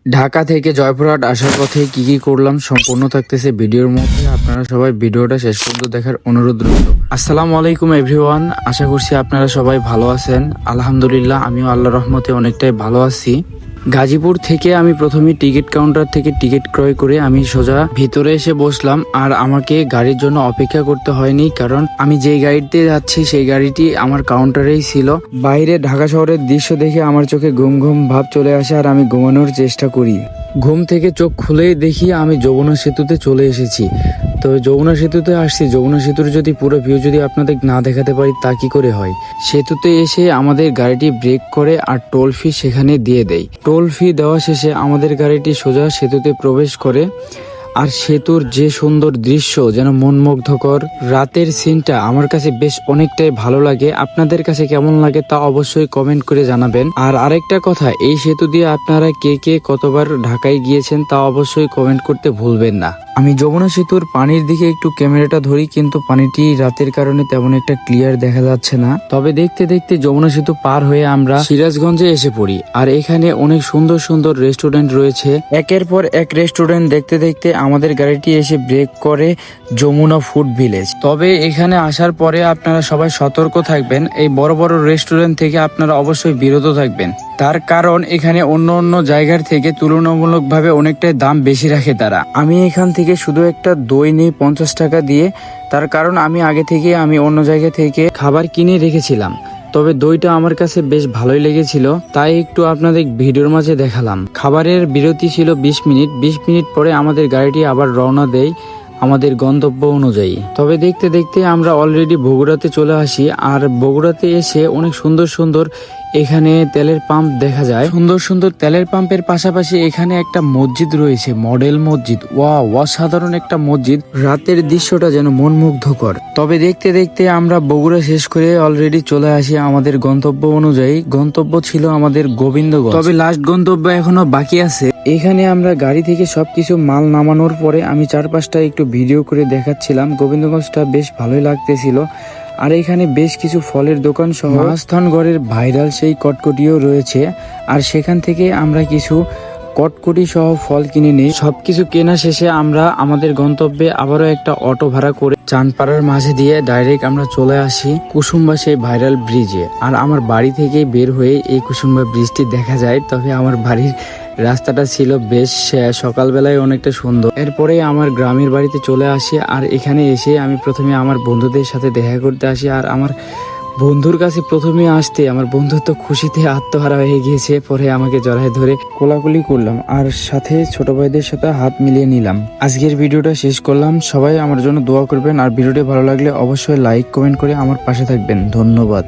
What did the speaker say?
ঢাকা থেকে জয়পুরহাট আসার পথে কি কি করলাম সম্পূর্ণ থাকতেছে ভিডিওর মধ্যে। আপনারা সবাই ভিডিওটা শেষ পর্যন্ত দেখার অনুরোধ রইল। আসসালামু আলাইকুম এভরিওয়ান, আশা করছি আপনারা সবাই ভালো আছেন। আলহামদুলিল্লাহ আমিও আল্লাহর রহমতে অনেকটাই ভালো আছি। গাজীপুর থেকে আমি প্রথমে টিকিট কাউন্টার থেকে টিকিট ক্রয় করে আমি সোজা ভিতরে এসে বসলাম। আর আমাকে গাড়ির জন্য অপেক্ষা করতে হয়নি, কারণ আমি যেই গাড়িতে যাচ্ছি সেই গাড়িটি আমার কাউন্টারেই ছিল। বাইরে ঢাকা শহরের দৃশ্য দেখে আমার চোখে ঘুম ঘুম ভাব চলে আসে আর আমি ঘুমানোর চেষ্টা করি। ঘুম থেকে চোখ খুলেই দেখি আমি যমুনা সেতুতে চলে এসেছি। তো যমুনা সেতুতে আসছি, যমুনা সেতুর যদি পুরো ভিউ যদি আপনাদের না দেখাতে পারি তা কি করে হয়। সেতুতে এসে আমাদের গাড়িটি ব্রেক করে আর টোল ফি সেখানে দিয়ে দেয়। টোল ফি দেওয়া শেষে আমাদের গাড়িটি সোজা সেতুতে প্রবেশ করে। আর সেতুর যে সুন্দর দৃশ্য, যেন মনমুগ্ধকর রাতের সিনটা আমার কাছে বেশ অনেকটাই ভালো লাগে। আপনাদের কাছে কেমন লাগে তা অবশ্যই কমেন্ট করে জানাবেন। আর আরেকটা কথা, এই সেতু দিয়ে আপনারা কে কে কতবার ঢাকায় গিয়েছেন তা অবশ্যই কমেন্ট করতে ভুলবেন না। আমি যমুনা সেতুর পানির দিকে একটু ক্যামেরাটা ধরি, কিন্তু পানিটি রাতের কারণে তেমন একটা ক্লিয়ার দেখা যাচ্ছে না। তবে দেখতে দেখতে যমুনা সেতু পার হয়ে আমরা সিরাজগঞ্জে এসে পড়ি। আর এখানে অনেক সুন্দর সুন্দর রেস্টুরেন্ট রয়েছে। একের পর এক রেস্টুরেন্ট দেখতে দেখতে আমাদের গাড়িটি এসে ব্রেক করে যমুনা ফুড ভিলেজ। তবে এখানে আসার পরে আপনারা সবাই সতর্ক থাকবেন, এই বড় বড় রেস্টুরেন্ট থেকে আপনারা অবশ্যই বিরত থাকবেন। তার কারণ এখানে অন্য অন্য জায়গার থেকে তুলনামূলকভাবে অনেকটাই দাম বেশি রাখে তারা। আমি এখান থেকে শুধু একটা দই নিই 50 টাকা দিয়ে। তার কারণ আমি আগে থেকে আমি অন্য জায়গা থেকে খাবার কিনে রেখেছিলাম। তবে দইটা আমার কাছে বেশ ভালোই লেগেছিল, তাই একটু আপনাদের ভিডিওর মাঝে দেখালাম। খাবারের বিরতি ছিল 20 মিনিট। 20 মিনিট পরে আমাদের গাড়িটি আবার রওনা দেয় আমাদের গন্তব্য অনুযায়ী। তবে দেখতে দেখতে আমরা অলরেডি বগুড়াতে চলে আসি। আর বগুড়াতে এসে অনেক সুন্দর সুন্দর এখানে তেলের পাম্প দেখা যায়। সুন্দর সুন্দর তেলের পাম্পের পাশাপাশি এখানে একটা মসজিদ রয়েছে, মডেল মসজিদ। ওয়াও, অসাধারণ একটা মসজিদ। রাতের দৃশ্যটা যেন মনমুগ্ধকর। তবে দেখতে দেখতে আমরা বগুড়া শেষ করে অলরেডি চলে আসি আমাদের গন্তব্য অনুযায়ী। গন্তব্য ছিল আমাদের গোবিন্দগঞ্জ, তবে লাস্ট গন্তব্য এখনো বাকি আছে। এখানে আমরা গাড়ি থেকে সবকিছু মাল নামানোর পরে আমি চারপাশটা একটু ভিডিও করে দেখাচ্ছিলাম। গোবিন্দগঞ্জটা বেশ ভালোই লাগতেছিল। আর এখানে বেশ কিছু ফলের দোকান সহ মহাস্থানগড়ের ভাইরাল সেই কটকটিও রয়েছে। আর সেখান থেকে আমরা কিছু কটকটি সহ ফল কিনে নিই। সবকিছু কেনা শেষে আমরা আমাদের গন্তব্যে আবারও একটা অটো ভাড়া করে চানপাড়ার মাঝে দিয়ে ডাইরেক্ট আমরা চলে আসি কুসুম্বা সেই ভাইরাল ব্রিজে। আর আমার বাড়ি থেকে বের হয়ে এই কুসুম্বা ব্রিজটি দেখা যায়। তবে আমার বাড়ির রাস্তাটা ছিল বেশ সকালবেলায় অনেকটা সুন্দর। এরপরে আমার গ্রামের বাড়িতে চলে আসি। আর এখানে এসে আমি প্রথমে আমার বন্ধুদের সাথে দেখা করতে আসি। আর আমার বন্ধুর কাছে প্রথমে আসতে আমার বন্ধু তো খুশিতে আত্মহারা হয়ে গিয়েছে। পরে আমাকে জড়ায় ধরে কোলাকুলি করলাম আর সাথে ছোট ভাইদের সাথে হাত মিলিয়ে নিলাম। আজকের ভিডিওটা শেষ করলাম। সবাই আমার জন্য দোয়া করবেন। আর ভিডিওটি ভালো লাগলে অবশ্যই লাইক কমেন্ট করে আমার পাশে থাকবেন। ধন্যবাদ।